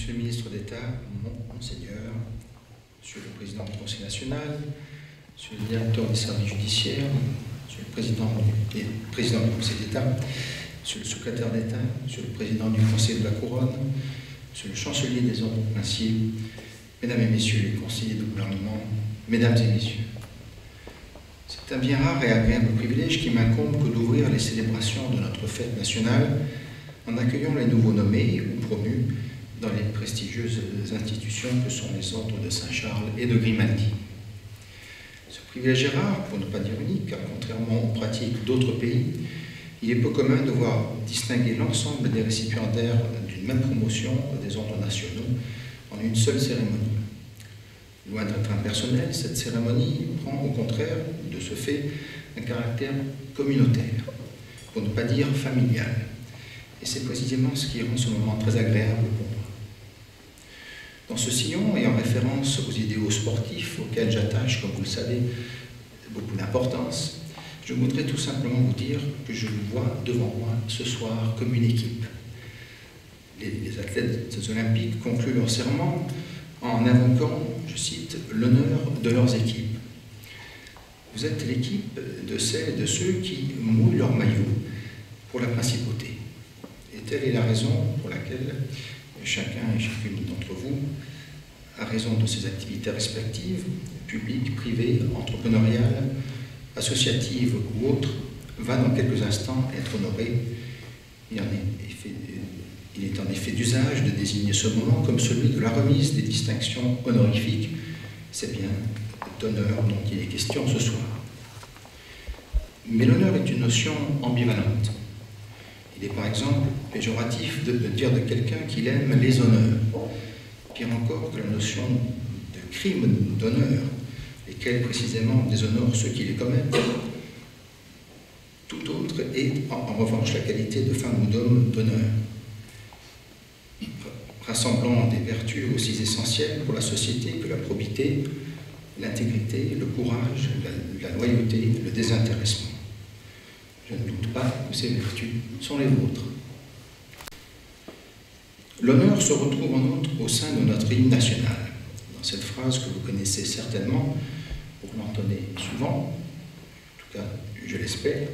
Monsieur le ministre d'État, Monseigneur, Monsieur le Président du Conseil national, Monsieur le Directeur des services judiciaires, Monsieur le Président du Conseil d'État, Monsieur le Secrétaire d'État, Monsieur le Président du Conseil de la Couronne, Monsieur le Chancelier des ordres princiers, Mesdames et Messieurs les conseillers du gouvernement, Mesdames et Messieurs. C'est un bien rare et agréable privilège qui m'incombe que d'ouvrir les célébrations de notre fête nationale en accueillant les nouveaux nommés ou promus dans les prestigieuses institutions que sont les ordres de Saint-Charles et de Grimaldi. Ce privilège est rare, pour ne pas dire unique, car contrairement aux pratiques d'autres pays, il est peu commun de voir distinguer l'ensemble des récipiendaires d'une même promotion des ordres nationaux en une seule cérémonie. Loin d'être impersonnelle, cette cérémonie prend au contraire, de ce fait, un caractère communautaire, pour ne pas dire familial. Et c'est précisément ce qui rend ce moment très agréable pour moi. Dans ce sillon, et en référence aux idéaux sportifs auxquels j'attache, comme vous le savez, beaucoup d'importance, je voudrais tout simplement vous dire que je vous vois devant moi ce soir comme une équipe. Les athlètes olympiques concluent leur serment en invoquant, je cite, l'honneur de leurs équipes. Vous êtes l'équipe de celles et de ceux qui mouillent leur maillot pour la principauté. Et telle est la raison pour laquelle chacun et chacune d'entre vous, à raison de ses activités respectives, publiques, privées, entrepreneuriales, associatives ou autres, va dans quelques instants être honoré. Il est en effet d'usage de désigner ce moment comme celui de la remise des distinctions honorifiques. C'est bien d'honneur dont il est question ce soir. Mais l'honneur est une notion ambivalente. Il est par exemple péjoratif de dire de quelqu'un qu'il aime les honneurs. Pire encore que la notion de crime d'honneur, lesquels précisément déshonorent ceux qui les commettent. Tout autre est en revanche la qualité de femme ou d'homme d'honneur, rassemblant des vertus aussi essentielles pour la société que la probité, l'intégrité, le courage, la loyauté, le désintéressement. Je ne doute pas que ces vertus sont les vôtres. L'honneur se retrouve en outre au sein de notre hymne national. Dans cette phrase que vous connaissez certainement, pour l'entonner souvent, en tout cas je l'espère,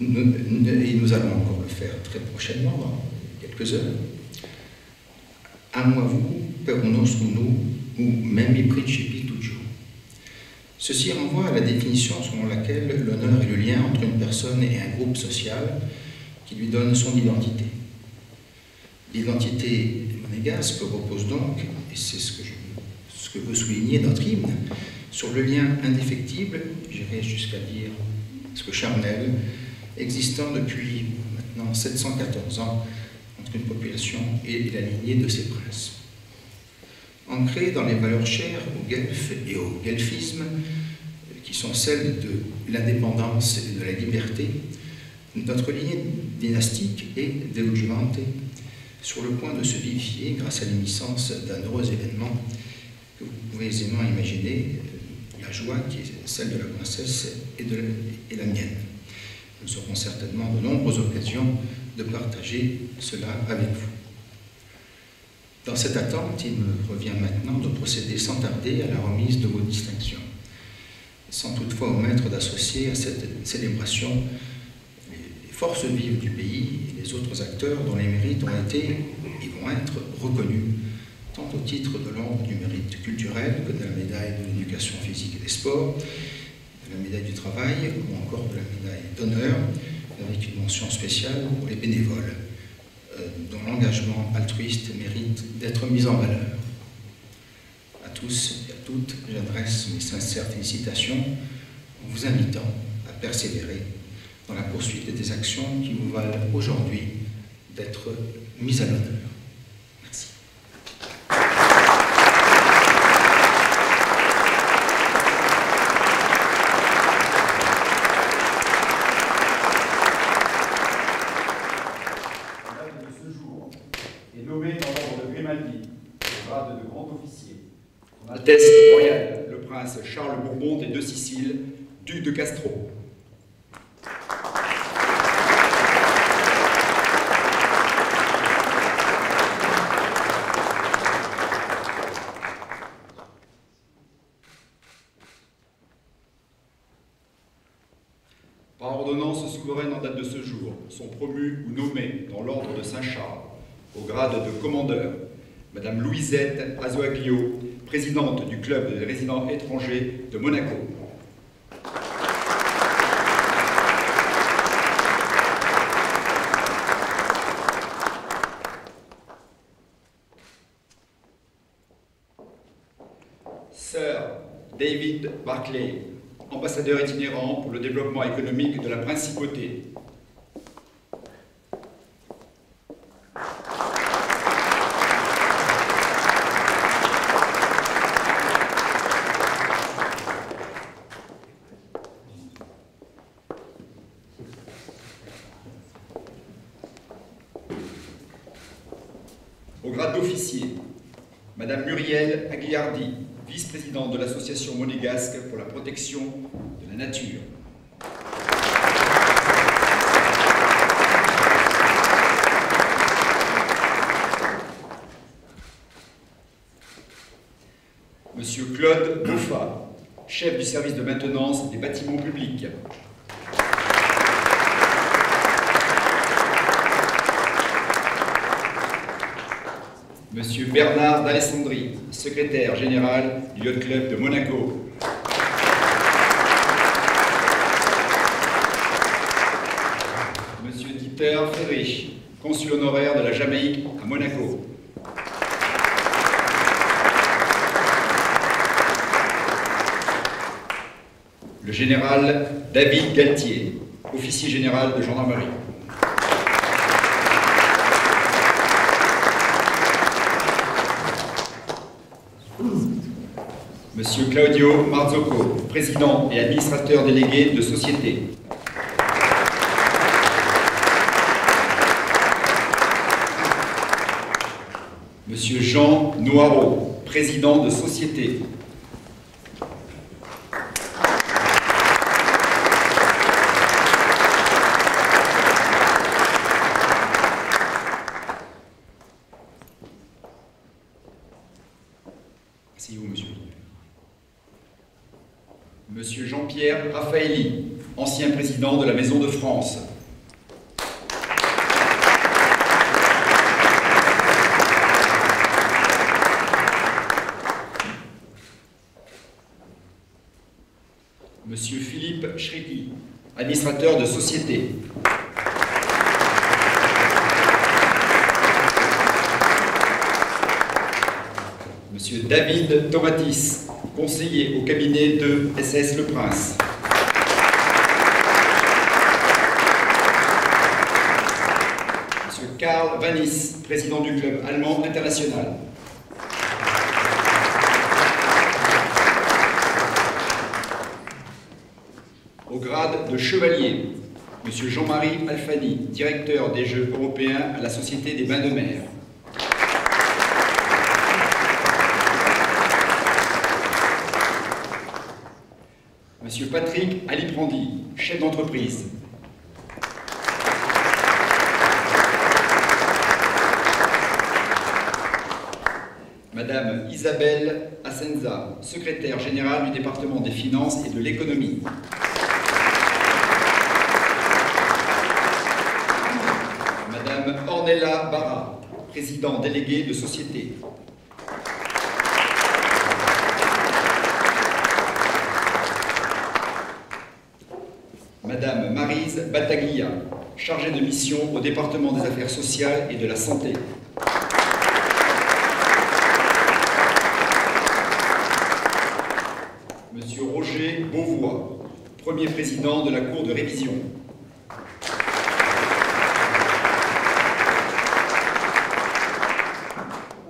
et nous allons encore le faire très prochainement, dans quelques heures. Amo a vous, per nostro nous, ou memmi principi tujo. Ceci renvoie à la définition selon laquelle l'honneur est le lien entre une personne et un groupe social qui lui donne son identité. L'identité monégasque repose donc, et c'est ce que veut souligner notre hymne, sur le lien indéfectible, j'irai jusqu'à dire ce que charnel, existant depuis maintenant 714 ans entre une population et la lignée de ses princes. Ancrée dans les valeurs chères au guelfe et au guelfisme, qui sont celles de l'indépendance et de la liberté, notre lignée dynastique est de Lugivante, sur le point de se vivifier grâce à l'émissence d'un heureux événement que vous pouvez aisément imaginer, la joie qui est celle de la princesse et la mienne. Nous aurons certainement de nombreuses occasions de partager cela avec vous. Dans cette attente, il me revient maintenant de procéder sans tarder à la remise de vos distinctions, sans toutefois omettre d'associer à cette célébration les forces vives du pays et les autres acteurs dont les mérites ont été et vont être reconnus, tant au titre de l'ordre du mérite culturel que de la médaille de l'éducation physique et des sports, de la médaille du travail ou encore de la médaille d'honneur, avec une mention spéciale pour les bénévoles, dont l'engagement altruiste mérite d'être mis en valeur. À tous et à toutes, j'adresse mes sincères félicitations en vous invitant à persévérer dans la poursuite des actions qui vous valent aujourd'hui d'être mises à l'honneur. Merci. Altesse royale, le prince Charles Bourbon des Deux Siciles, duc de Castro. Par ordonnance souveraine en date de ce jour, sont promus ou nommés dans l'ordre de Saint-Charles, au grade de commandeur, Madame Louisette Azoaglio, présidente du Club des résidents étrangers de Monaco. Sir David Barclay, ambassadeur itinérant pour le développement économique de la Principauté. Au grade d'officier, Madame Muriel Aguiardi, vice-présidente de l'Association monégasque pour la protection de la nature. Monsieur Claude Bouffat, chef du service de maintenance des bâtiments publics. Monsieur Bernard d'Alessandri, secrétaire général du Yacht Club de Monaco. Monsieur Dieter Friedrich, consul honoraire de la Jamaïque à Monaco. Le général David Galtier, officier général de gendarmerie. Monsieur Claudio Marzocco, président et administrateur délégué de société. Monsieur Jean Noirot, président de société. Asseyez-vous, monsieur. Monsieur Jean-Pierre Raffaelli, ancien président de la Maison de France. Monsieur Philippe Schricki, administrateur de société. Monsieur David Tomatis, conseiller au cabinet de SS Le Prince. Monsieur Karl Vanis, président du club allemand international. Au grade de chevalier, Monsieur Jean-Marie Alfani, directeur des Jeux européens à la Société des Bains de Mer. Monsieur Patrick Aliprandi, chef d'entreprise. Madame Isabelle Assenza, secrétaire générale du département des finances et de l'économie. Madame Ornella Barra, président délégué de société. Madame Maryse Battaglia, chargée de mission au département des affaires sociales et de la santé. Monsieur Roger Beauvois, premier président de la Cour de révision.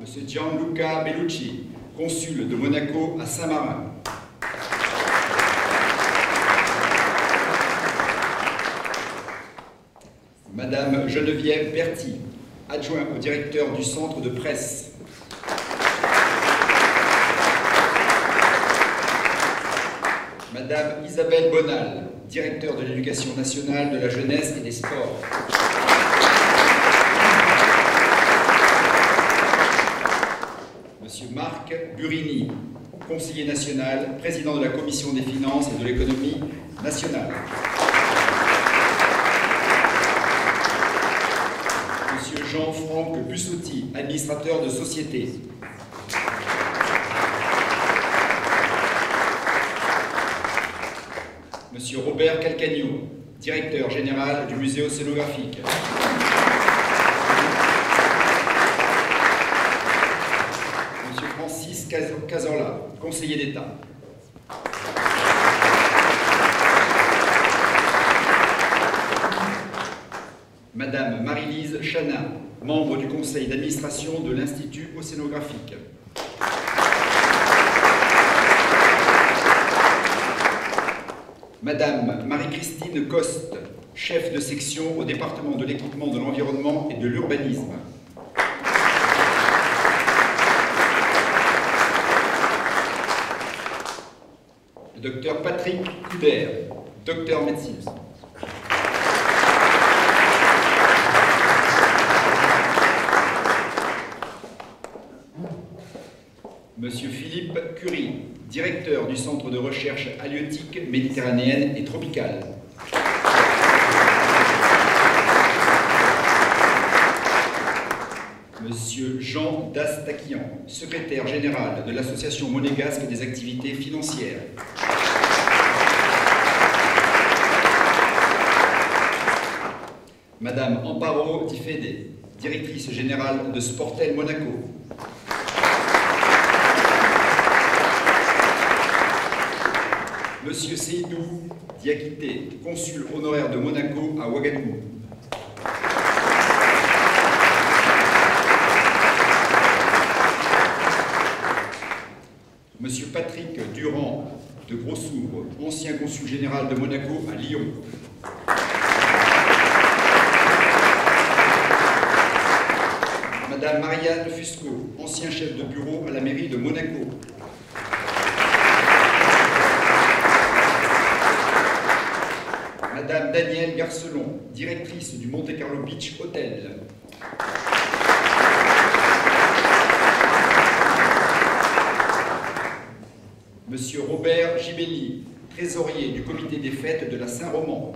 Monsieur Gianluca Bellucci, consul de Monaco à Saint-Marin. Madame Geneviève Berti, adjoint au directeur du centre de presse. Madame Isabelle Bonal, directeur de l'éducation nationale, de la jeunesse et des sports. Monsieur Marc Burini, conseiller national, président de la commission des finances et de l'économie nationale. Monsieur Jean-Franck Bussotti, administrateur de société. Monsieur Robert Calcagno, directeur général du musée océanographique. Monsieur Francis Cazorla, conseiller d'État. Madame Marie-Lise Chana, membre du conseil d'administration de l'Institut océanographique. Madame Marie-Christine Coste, chef de section au département de l'équipement de l'environnement et de l'urbanisme. Le docteur Patrick Couder, docteur médecine. Monsieur Philippe Curie, directeur du Centre de recherche halieutique méditerranéenne et tropicale. Monsieur Jean Dastakian, secrétaire général de l'Association monégasque des activités financières. Madame Amparo Di Fede, directrice générale de Sportel Monaco. Monsieur Seydou Diakité, consul honoraire de Monaco à Ouagadougou. Monsieur Patrick Durand de Grossouvre, ancien consul général de Monaco à Lyon. Madame Marianne Fusco, ancien chef de bureau à la mairie de Monaco. Madame Danielle Garcelon, directrice du Monte Carlo Beach Hotel. Monsieur Robert Gibelli, trésorier du comité des fêtes de la Saint-Roman.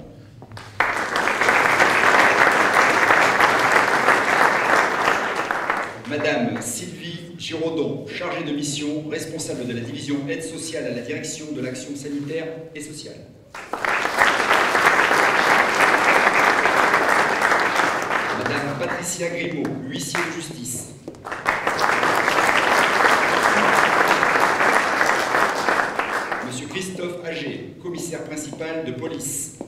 Madame Sylvie Giraudon, chargée de mission, responsable de la division aide sociale à la direction de l'action sanitaire et sociale. Madame Patricia Grimaud, huissier de justice. Monsieur Christophe Agé, commissaire principal de police.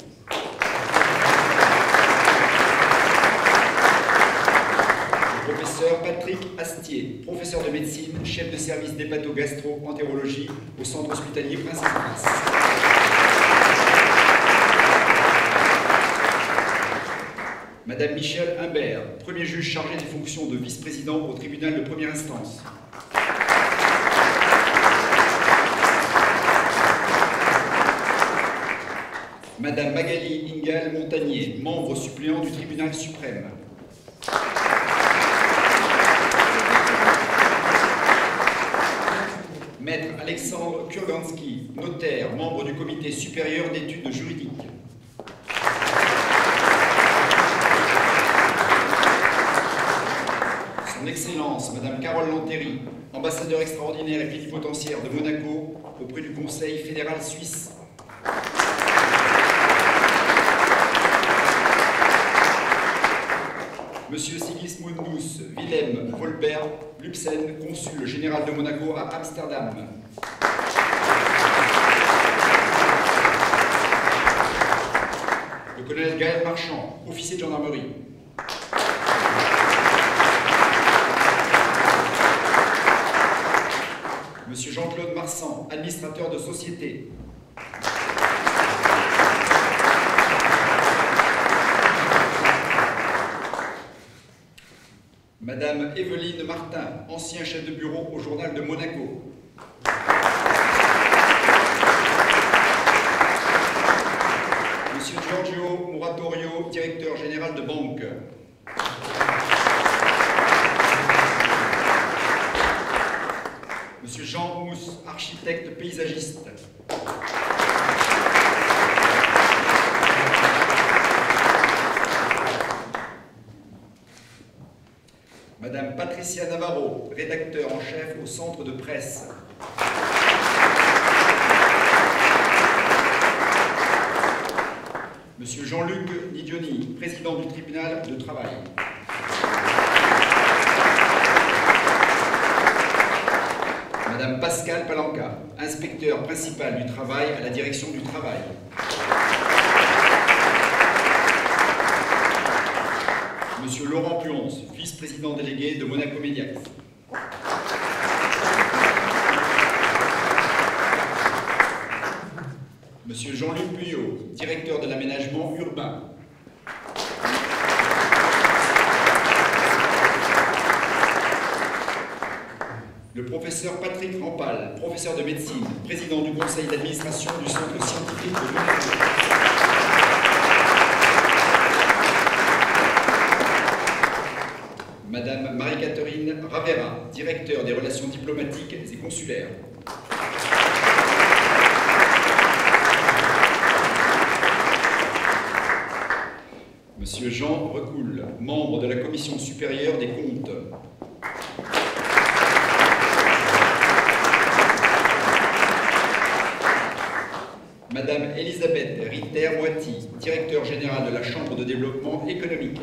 Le professeur Patrick Astier, professeur de médecine, chef de service d'hépatogastro-entérologie au centre hospitalier Princesse Grace. Madame Michèle Humbert, premier juge chargé des fonctions de vice-président au tribunal de première instance. Madame Magali Ingal Montagnier, membre suppléant du tribunal suprême. Maître Alexandre Kurganski, notaire, membre du comité supérieur d'études juridiques. Son Excellence, Madame Carole Lantéry, ambassadeur extraordinaire et plénipotentiaire de Monaco auprès du Conseil fédéral suisse. Monsieur Sigismundus Willem Volbert Lupsen, consul général de Monaco à Amsterdam. Le colonel Gaël Marchand, officier de gendarmerie. Monsieur Jean-Claude Marsan, administrateur de société. Madame Evelyne Martin, ancien chef de bureau au journal de Monaco. Monsieur Giorgio Muratorio, directeur général de banque. Monsieur Jean Mousse, architecte paysagiste. Patricia Navarro, rédacteur en chef au Centre de presse. Monsieur Jean-Luc Nidioni, président du tribunal de travail. Madame Pascale Palanca, inspecteur principal du travail à la direction du travail. Monsieur Laurent Puons, vice-président délégué de Monaco Mediax. Monsieur Jean-Luc Puyot, directeur de l'aménagement urbain. Le professeur Patrick Rampal, professeur de médecine, président du conseil d'administration du centre scientifique de Monaco. Madame Marie-Catherine Ravera, directeur des relations diplomatiques et consulaires. Monsieur Jean Recoul, membre de la Commission supérieure des comptes. Madame Elisabeth Ritter-Moiti, directeur général de la Chambre de développement économique.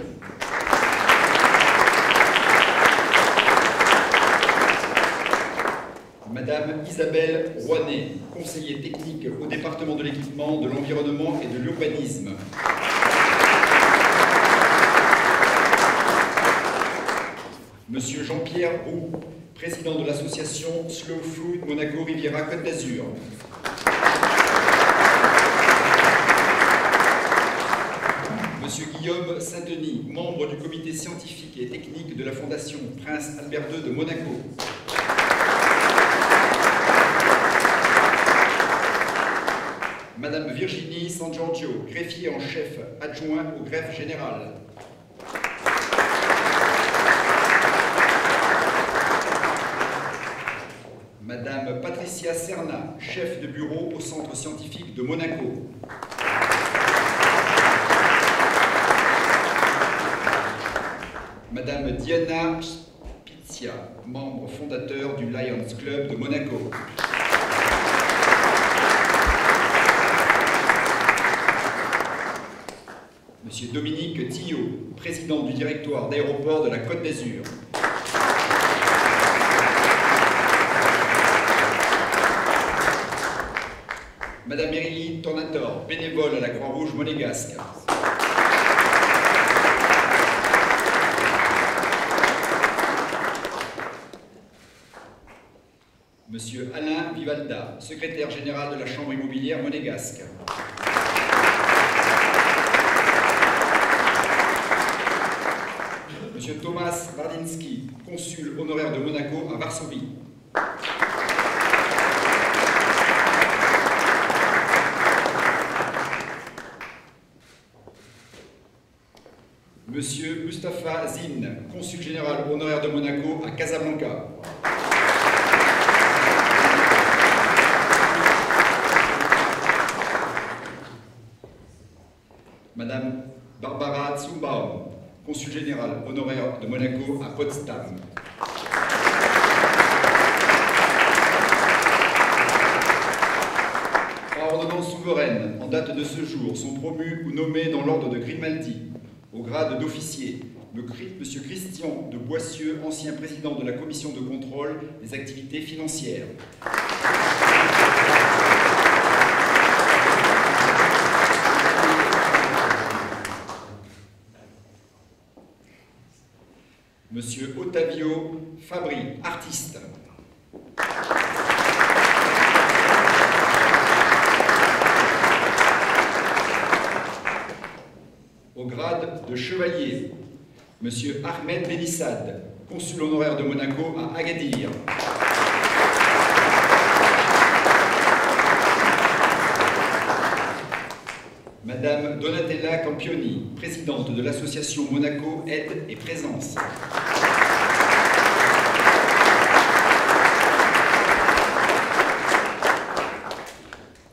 Madame Isabelle Rouanet, conseiller technique au département de l'équipement, de l'environnement et de l'urbanisme. Monsieur Jean-Pierre Roux, président de l'association Slow Food Monaco Riviera Côte d'Azur. Monsieur Guillaume Saint-Denis, membre du comité scientifique et technique de la Fondation Prince Albert II de Monaco. Madame Virginie San Giorgio, greffier en chef adjoint au greffe général. Madame Patricia Serna, chef de bureau au centre scientifique de Monaco. Madame Diana Spizia, membre fondateur du Lions Club de Monaco. Monsieur Dominique Tillot, président du directoire d'aéroport de la Côte d'Azur. Madame Merily Tornator, bénévole à la Croix-Rouge monégasque. Monsieur Alain Vivalda, secrétaire général de la Chambre immobilière monégasque. Monsieur Thomas Bardinski, consul honoraire de Monaco à Varsovie. Monsieur Mustapha Zine, consul général honoraire de Monaco à Casablanca. Madame Barbara Zumbaum, consul général honoraire de Monaco à Potsdam. Par ordonnance souveraine, en date de ce jour, sont promus ou nommés dans l'ordre de Grimaldi, au grade d'officier, M. Christian de Boissieu, ancien président de la commission de contrôle des activités financières. Monsieur Ottavio Fabri, artiste. Au grade de chevalier, Monsieur Ahmed Benissad, consul honoraire de Monaco à Agadir. Madame Donatella Campioni, présidente de l'association Monaco Aide et Présence.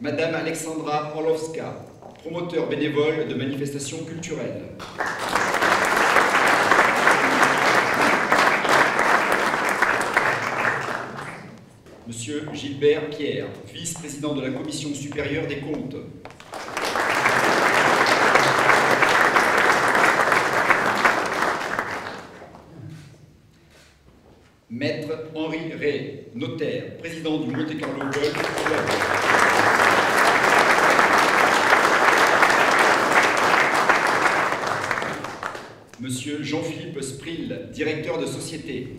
Madame Alexandra Orlovska, promoteur bénévole de manifestations culturelles. Monsieur Gilbert Pierre, vice-président de la Commission supérieure des comptes. Maître Henri Ray, notaire, président du Monte Carlo Golf Club. Monsieur Jean-Philippe Spril, directeur de société.